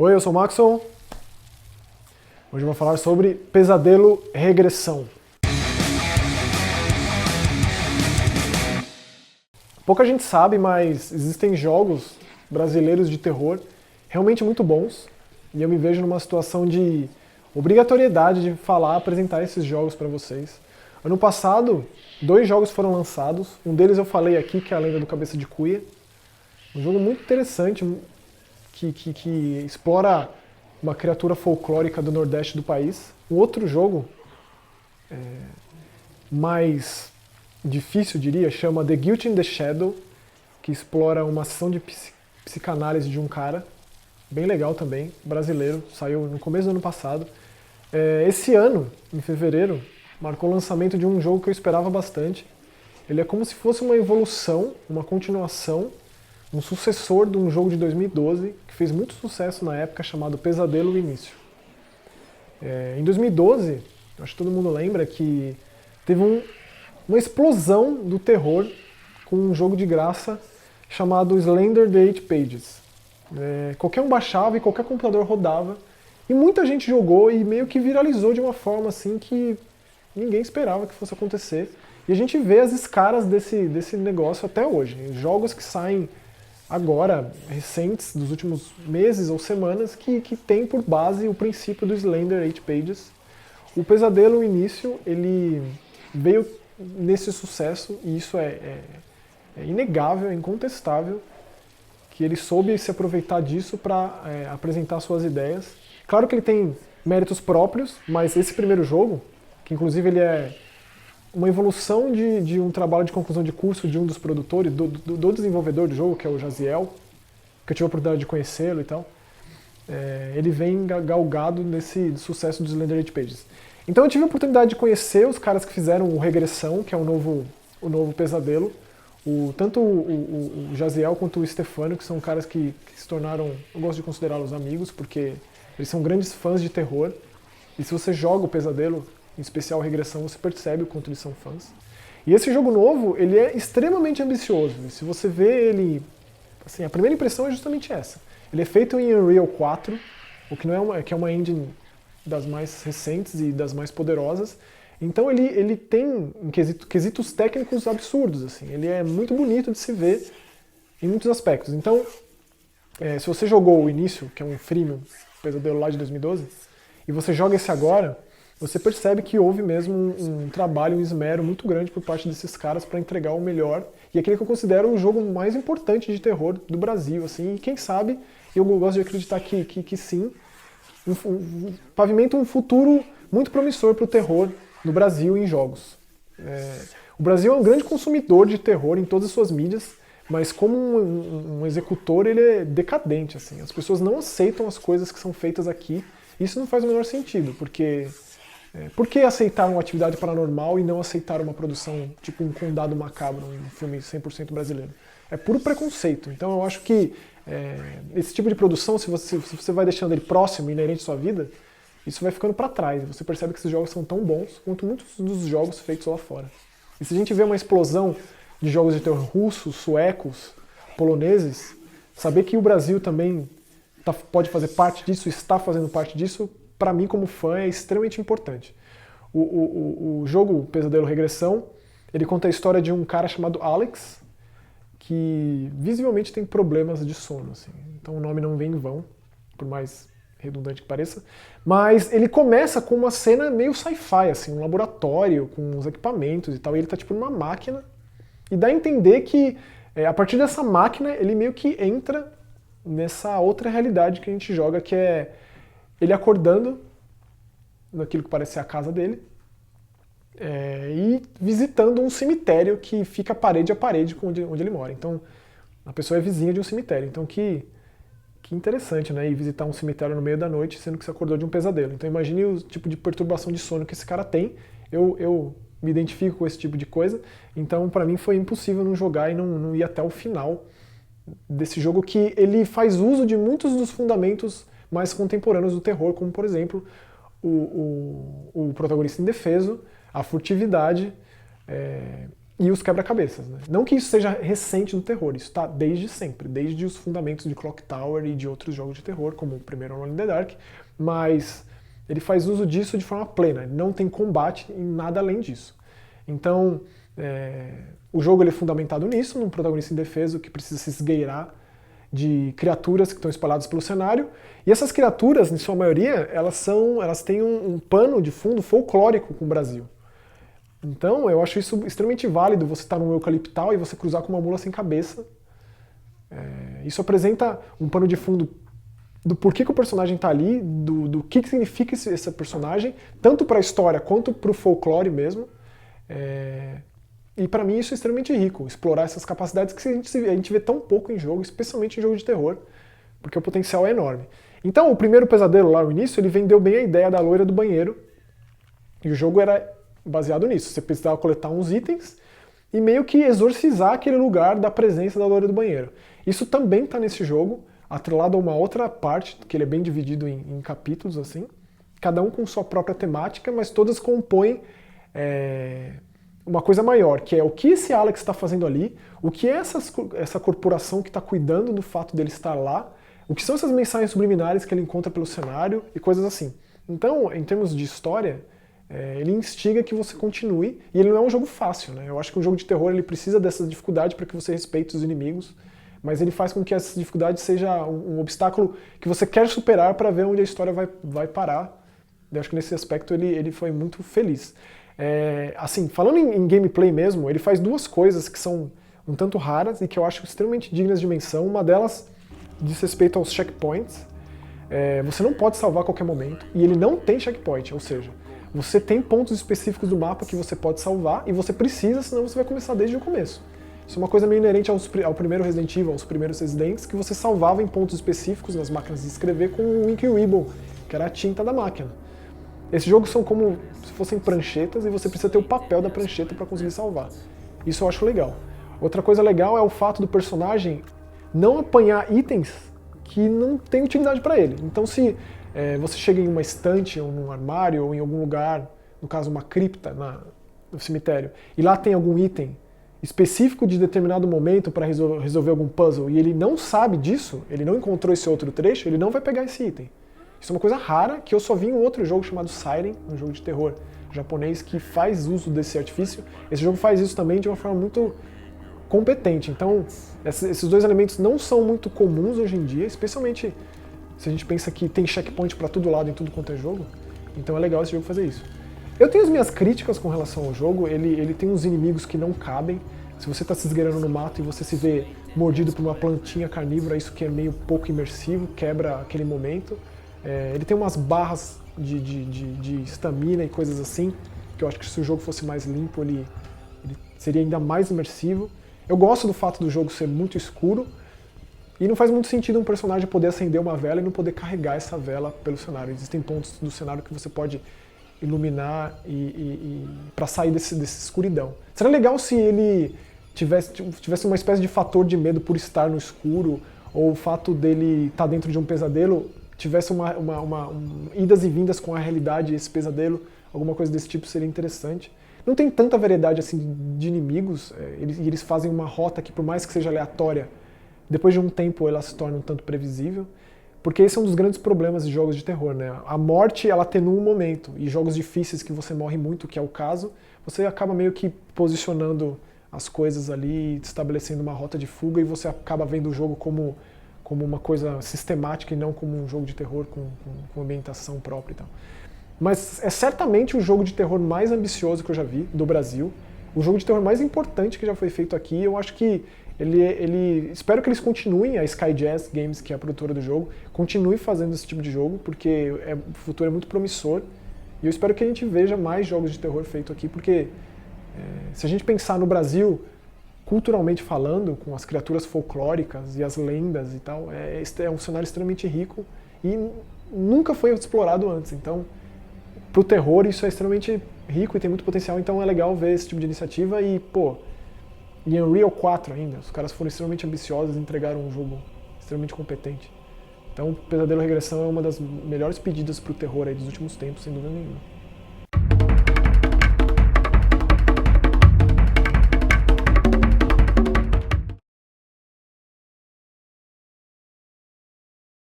Oi, eu sou o Maxon. Hoje eu vou falar sobre Pesadelo Regressão. Pouca gente sabe, mas existem jogos brasileiros de terror realmente muito bons, e eu me vejo numa situação de obrigatoriedade de apresentar esses jogos para vocês. Ano passado, 2 jogos foram lançados, um deles eu falei aqui, que é a Lenda do Cabeça de Cuia. Um jogo muito interessante, que explora uma criatura folclórica do nordeste do país. Um outro jogo, mais difícil, diria, chama The Guilt in the Shadow, que explora uma sessão de psicanálise de um cara, bem legal também, brasileiro, saiu no começo do ano passado. Esse ano, em fevereiro, marcou o lançamento de um jogo que eu esperava bastante. Ele é como se fosse uma evolução, uma continuação, um sucessor de um jogo de 2012 que fez muito sucesso na época, chamado Pesadelo Início. Em 2012, acho que todo mundo lembra que teve uma explosão do terror com um jogo de graça chamado Slender The Eight Pages. Qualquer um baixava e qualquer computador rodava, e muita gente jogou e meio que viralizou de uma forma assim que ninguém esperava que fosse acontecer. E a gente vê as escaras desse negócio até hoje. Jogos que saem agora, recentes, dos últimos meses ou semanas, que tem por base o princípio do Slender Eight Pages. O Pesadelo Início, ele veio nesse sucesso, e isso é inegável, é incontestável, que ele soube se aproveitar disso para apresentar suas ideias. Claro que ele tem méritos próprios, mas esse primeiro jogo, que inclusive ele é uma evolução de um trabalho de conclusão de curso de um dos produtores, do desenvolvedor do jogo, que é o Jaziel, que eu tive a oportunidade de conhecê-lo e tal. Ele vem galgado nesse sucesso do Slender Eight Pages. Então eu tive a oportunidade de conhecer os caras que fizeram o Regressão, que é o novo Pesadelo. Tanto o Jaziel quanto o Stefano, que são caras que se tornaram, eu gosto de considerá-los amigos, porque eles são grandes fãs de terror. E se você joga o Pesadelo, em especial Regressão, você percebe o quanto eles são fãs. E esse jogo novo, ele é extremamente ambicioso. E se você vê ele, assim, a primeira impressão é justamente essa. Ele é feito em Unreal 4, o que que é uma engine das mais recentes e das mais poderosas. Então ele tem quesitos técnicos absurdos, assim. Ele é muito bonito de se ver em muitos aspectos. Então, se você jogou o Início, que é um freemium, Pesadelo lá de 2012, e você joga esse agora, você percebe que houve mesmo um trabalho, um esmero muito grande por parte desses caras para entregar o melhor, e aquele que eu considero o jogo mais importante de terror do Brasil, assim, e quem sabe, eu gosto de acreditar que sim, pavimenta um futuro muito promissor para o terror no Brasil em jogos. O Brasil é um grande consumidor de terror em todas as suas mídias, mas como um executor ele é decadente, assim, as pessoas não aceitam as coisas que são feitas aqui. Isso não faz o menor sentido, porque por que aceitar uma atividade paranormal e não aceitar uma produção tipo um Condado Macabro, um filme 100% brasileiro? É puro preconceito. Então eu acho que esse tipo de produção, se você vai deixando ele próximo, inerente à sua vida, isso vai ficando para trás. Você percebe que esses jogos são tão bons quanto muitos dos jogos feitos lá fora. E se a gente vê uma explosão de jogos de terror russos, suecos, poloneses, saber que o Brasil também pode fazer parte disso, está fazendo parte disso, para mim como fã é extremamente importante. O jogo Pesadelo Regressão, ele conta a história de um cara chamado Alex, que visivelmente tem problemas de sono, assim. Então o nome não vem em vão, por mais redundante que pareça, mas ele começa com uma cena meio sci-fi, assim, um laboratório com uns equipamentos e tal, e ele tá tipo numa máquina, e dá a entender que a partir dessa máquina ele meio que entra nessa outra realidade que a gente joga, que é ele acordando naquilo que parece ser a casa dele e visitando um cemitério que fica parede a parede com onde ele mora. Então a pessoa é vizinha de um cemitério. Então que interessante, né? Ir visitar um cemitério no meio da noite, sendo que você acordou de um pesadelo. Então imagine o tipo de perturbação de sono que esse cara tem. Eu me identifico com esse tipo de coisa. Então para mim foi impossível não jogar e não ir até o final desse jogo, que ele faz uso de muitos dos fundamentos mais contemporâneos do terror, como por exemplo o protagonista indefeso, a furtividade, e os quebra-cabeças. Né? Não que isso seja recente no terror, isso está desde sempre, desde os fundamentos de Clock Tower e de outros jogos de terror, como o primeiro Alone in the Dark, mas ele faz uso disso de forma plena, ele não tem combate em nada além disso. Então, o jogo ele é fundamentado nisso, num protagonista indefeso que precisa se esgueirar de criaturas que estão espalhadas pelo cenário, e essas criaturas, em sua maioria, elas têm um pano de fundo folclórico com o Brasil. Então, eu acho isso extremamente válido, você estar num eucaliptal e você cruzar com uma mula sem cabeça. Isso apresenta um pano de fundo do porquê que o personagem está ali, do que significa esse personagem, tanto para a história quanto para o folclore mesmo. E para mim isso é extremamente rico, explorar essas capacidades que a gente vê tão pouco em jogo, especialmente em jogo de terror, porque o potencial é enorme. Então, o primeiro pesadelo lá no início, ele vendeu bem a ideia da loira do banheiro, e o jogo era baseado nisso. Você precisava coletar uns itens e meio que exorcizar aquele lugar da presença da loira do banheiro. Isso também está nesse jogo, atrelado a uma outra parte, que ele é bem dividido em capítulos, assim, cada um com sua própria temática, mas todas compõem uma coisa maior, que é o que esse Alex está fazendo ali, o que é essa corporação que está cuidando do fato dele estar lá, o que são essas mensagens subliminares que ele encontra pelo cenário e coisas assim. Então, em termos de história, ele instiga que você continue, e ele não é um jogo fácil, né? Eu acho que um jogo de terror ele precisa dessa dificuldade para que você respeite os inimigos, mas ele faz com que essa dificuldade seja um obstáculo que você quer superar para ver onde a história vai parar. Eu acho que nesse aspecto ele foi muito feliz. Assim, falando em gameplay mesmo, ele faz duas coisas que são um tanto raras e que eu acho extremamente dignas de menção. Uma delas diz respeito aos checkpoints. Você não pode salvar a qualquer momento e ele não tem checkpoint, ou seja, você tem pontos específicos do mapa que você pode salvar e você precisa, senão você vai começar desde o começo. Isso é uma coisa meio inerente ao primeiro Resident Evil, aos primeiros Residents, que você salvava em pontos específicos nas máquinas de escrever com o Ink Ribbon, que era a tinta da máquina. Esses jogos são como se fossem pranchetas e você precisa ter o papel da prancheta para conseguir salvar. Isso eu acho legal. Outra coisa legal é o fato do personagem não apanhar itens que não tem utilidade para ele. Então se você chega em uma estante ou num armário ou em algum lugar, no caso uma cripta no cemitério, e lá tem algum item específico de determinado momento para resolver algum puzzle e ele não sabe disso, ele não encontrou esse outro trecho, ele não vai pegar esse item. Isso é uma coisa rara que eu só vi em um outro jogo chamado Siren, um jogo de terror japonês que faz uso desse artifício. Esse jogo faz isso também de uma forma muito competente. Então, esses dois elementos não são muito comuns hoje em dia, especialmente se a gente pensa que tem checkpoint para todo lado em tudo quanto é jogo. Então é legal esse jogo fazer isso. Eu tenho as minhas críticas com relação ao jogo, ele tem uns inimigos que não cabem. Se você está se esgueirando no mato e você se vê mordido por uma plantinha carnívora, isso que é meio pouco imersivo, quebra aquele momento. Ele tem umas barras de estamina e coisas assim, que eu acho que se o jogo fosse mais limpo, ele seria ainda mais imersivo. Eu gosto do fato do jogo ser muito escuro, e não faz muito sentido um personagem poder acender uma vela e não poder carregar essa vela pelo cenário. Existem pontos do cenário que você pode iluminar para sair dessa escuridão. Seria legal se ele tivesse uma espécie de fator de medo por estar no escuro, ou o fato dele estar dentro de um pesadelo tivesse idas e vindas com a realidade, esse pesadelo, alguma coisa desse tipo seria interessante. Não tem tanta variedade assim de inimigos, eles fazem uma rota que, por mais que seja aleatória, depois de um tempo ela se torna um tanto previsível, porque esse é um dos grandes problemas de jogos de terror, né? A morte, ela atenua um momento, e jogos difíceis que você morre muito, que é o caso, você acaba meio que posicionando as coisas ali, estabelecendo uma rota de fuga, e você acaba vendo o jogo como uma coisa sistemática e não como um jogo de terror com ambientação própria e tal. Mas é certamente o jogo de terror mais ambicioso que eu já vi do Brasil, o jogo de terror mais importante que já foi feito aqui. Eu acho que espero que eles continuem, a Sky Jazz Games, que é a produtora do jogo, continue fazendo esse tipo de jogo, porque o futuro é muito promissor, e eu espero que a gente veja mais jogos de terror feitos aqui, porque se a gente pensar no Brasil, culturalmente falando, com as criaturas folclóricas e as lendas e tal, é um cenário extremamente rico e nunca foi explorado antes. Então, pro terror isso é extremamente rico e tem muito potencial, então é legal ver esse tipo de iniciativa e, em Unreal 4 ainda, os caras foram extremamente ambiciosos e entregaram um jogo extremamente competente. Então, Pesadelo Regressão é uma das melhores pedidas pro terror aí dos últimos tempos, sem dúvida nenhuma.